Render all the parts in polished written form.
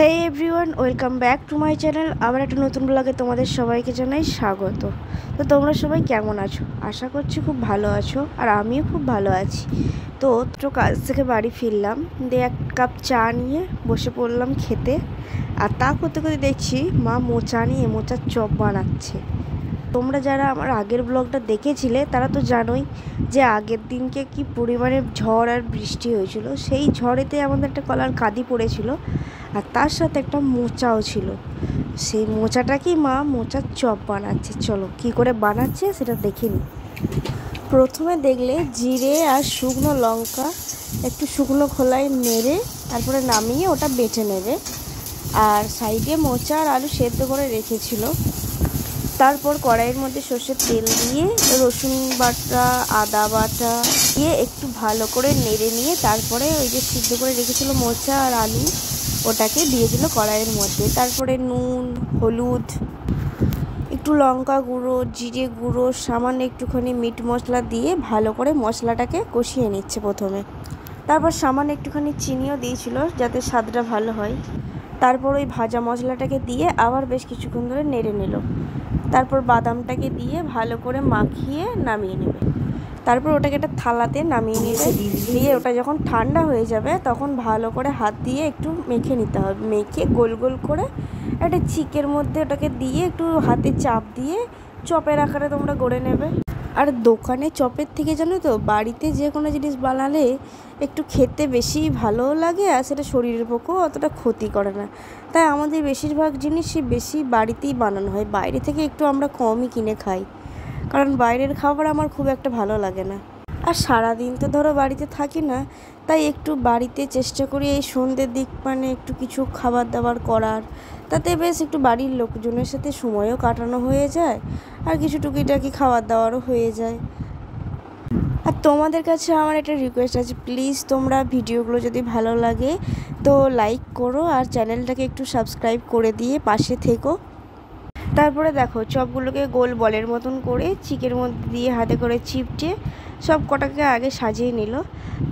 Hey everyone, welcome back to my channel. আবার একটা নতুন ব্লগে তোমাদের সবাইকে জানাই স্বাগত। তো তোমরা সবাই কেমন আছো? আশা করছি খুব ভালো আছো, আর আমিও খুব ভালো আছি। তো কাজ থেকে বাড়ি ফিরলাম, দিয়ে এক কাপ চা নিয়ে বসে পড়লাম খেতে। আর তা করতে করতে দেখছি মা মোচার চপ বানাচ্ছে। তোমরা যারা আমার আগের ব্লগটা দেখেছিলে তারা তো জানোই যে আগের দিনকে কি পরিমাণে ঝড় আর বৃষ্টি হয়েছিল। সেই ঝড়েতে আমাদের একটা কলার কাঁদি পড়েছিল, আর তার সাথে একটা মোচাও ছিল। সেই মোচাটাকেই মা মোচার চপ বানাচ্ছে। চলো কি করে বানাচ্ছে সেটা দেখে নিই। প্রথমে দেখলে জিরে আর শুকনো লঙ্কা একটু শুকনো খোলায় নেড়ে তারপরে নামিয়ে ওটা বেটে নেবে। আর সাইডে মোচা আর আলু সেদ্ধ করে রেখেছিল। তারপর কড়াইয়ের মধ্যে সর্ষের তেল দিয়ে রসুন বাটা আদা বাটা দিয়ে একটু ভালো করে নেড়ে নিয়ে তারপরে ওই যে সিদ্ধ করে রেখেছিল মোচা আর আলু ওটাকে দিয়ে দিল কড়াইয়ের মধ্যে। তারপরে নুন, হলুদ, একটু লঙ্কা গুঁড়ো, জিরে গুঁড়ো, সামান্য একটুখানি মিট মশলা দিয়ে ভালো করে মশলাটাকে কষিয়ে নিচ্ছে প্রথমে। তারপর সামান্য একটুখানি চিনিও দিয়েছিল যাতে স্বাদটা ভালো হয়। তারপর ওই ভাজা মশলাটাকে দিয়ে আবার বেশ কিছুক্ষণ ধরে নেড়ে নিল। তারপর বাদামটাকে দিয়ে ভালো করে মাখিয়ে নামিয়ে নেবে। তারপর ওটাকে একটা থালাতে নামিয়ে নেবে। দিয়ে ওটা যখন ঠান্ডা হয়ে যাবে তখন ভালো করে হাত দিয়ে একটু মেখে নিতে হবে। মেখে গোল গোল করে একটা চিকের মধ্যে ওটাকে দিয়ে একটু হাতে চাপ দিয়ে চপের আকারে তোমরা গড়ে নেবে। আর দোকানে চপের থেকে জানো তো বাড়িতে যে কোনো জিনিস বানালে একটু খেতে বেশি ভালোও লাগে, আর সেটা শরীরের পক্ষেও অতটা ক্ষতি করে না। তাই আমাদের বেশিরভাগ জিনিসই বেশি বাড়িতেই বানানো হয়। বাইরে থেকে একটু আমরা কমই কিনে খাই, কারণ বাইরের খাবার আমার খুব একটা ভালো লাগে না। আর সারাদিন তো ধরো বাড়িতে থাকি না, তাই একটু বাড়িতে চেষ্টা করি এই সন্ধ্যের দিক মানে একটু কিছু খাবার দাবার করার। তাতে বেশ একটু বাড়ির লোকজনের সাথে সময়ও কাটানো হয়ে যায়, আর কিছু টুকিটাকি খাবার দাবারও হয়ে যায়। আর তোমাদের কাছে আমার একটা রিকোয়েস্ট আছে, প্লিজ তোমরা ভিডিওগুলো যদি ভালো লাগে তো লাইক করো, আর চ্যানেলটাকে একটু সাবস্ক্রাইব করে দিয়ে পাশে থেকো। তারপরে দেখো চপগুলোকে গোল বলের মতন করে চিকের মধ্যে দিয়ে হাতে করে চিপটে সব কটাকে আগে সাজিয়ে নিল।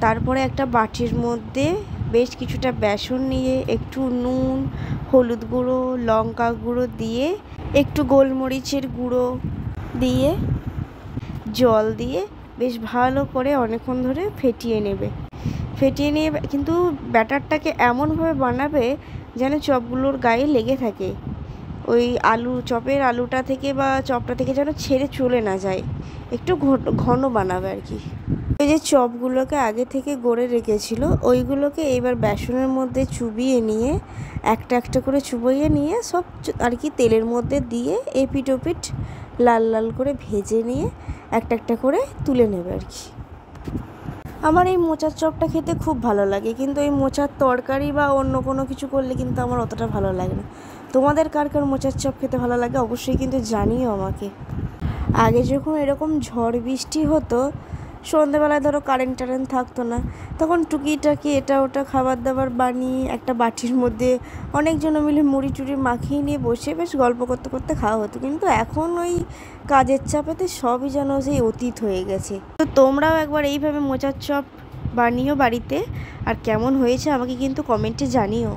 তারপরে একটা বাটির মধ্যে বেশ কিছুটা বেসন নিয়ে একটু নুন, হলুদ গুঁড়ো, লঙ্কা গুঁড়ো দিয়ে একটু গোলমরিচের গুঁড়ো দিয়ে জল দিয়ে বেশ ভালো করে অনেকক্ষণ ধরে ফেটিয়ে নেবে। ফেটিয়ে নিয়ে কিন্তু ব্যাটারটাকে এমনভাবে বানাবে যেন চপগুলোর গায়ে লেগে থাকে। ওই চপের আলুটা থেকে বা চপটা থেকে যেন ছেড়ে চলে না যায়। একটু ঘন বানাবে আর কি। ওই যে চপগুলোকে আগে থেকে গড়ে রেখেছিল ওইগুলোকে এবার বেসনের মধ্যে চুবিয়ে নিয়ে একটা একটা করে চুবিয়ে নিয়ে সব আর কি তেলের মধ্যে দিয়ে এপিট ওপিট লাল লাল করে ভেজে নিয়ে একটা একটা করে তুলে নেবে আর কি। আমার এই মোচার চপটা খেতে খুব ভালো লাগে, কিন্তু এই মোচার তরকারি বা অন্য কোনো কিছু করলে কিন্তু আমার অতটা ভালো লাগে না। তোমাদের কার কার মোচার চপ খেতে ভালো লাগে অবশ্যই কিন্তু জানিও আমাকে। আগে যখন এরকম ঝড় বৃষ্টি হতো, সন্ধ্যেবেলায় ধরো কারেন্ট থাকতো না, তখন টুকিটাকি এটা ওটা খাবার দাবার বানিয়ে একটা বাটির মধ্যে অনেকজন মিলে মুড়ি টুড়ি মাখিয়ে নিয়ে বসে বেশ গল্প করতে করতে খাওয়া হতো। কিন্তু এখন ওই কাজের চাপেতে সবই যেন সেই অতীত হয়ে গেছে। তো তোমরাও একবার এইভাবে মোচার চপ বানিও বাড়িতে, আর কেমন হয়েছে আমাকে কিন্তু কমেন্টে জানিও।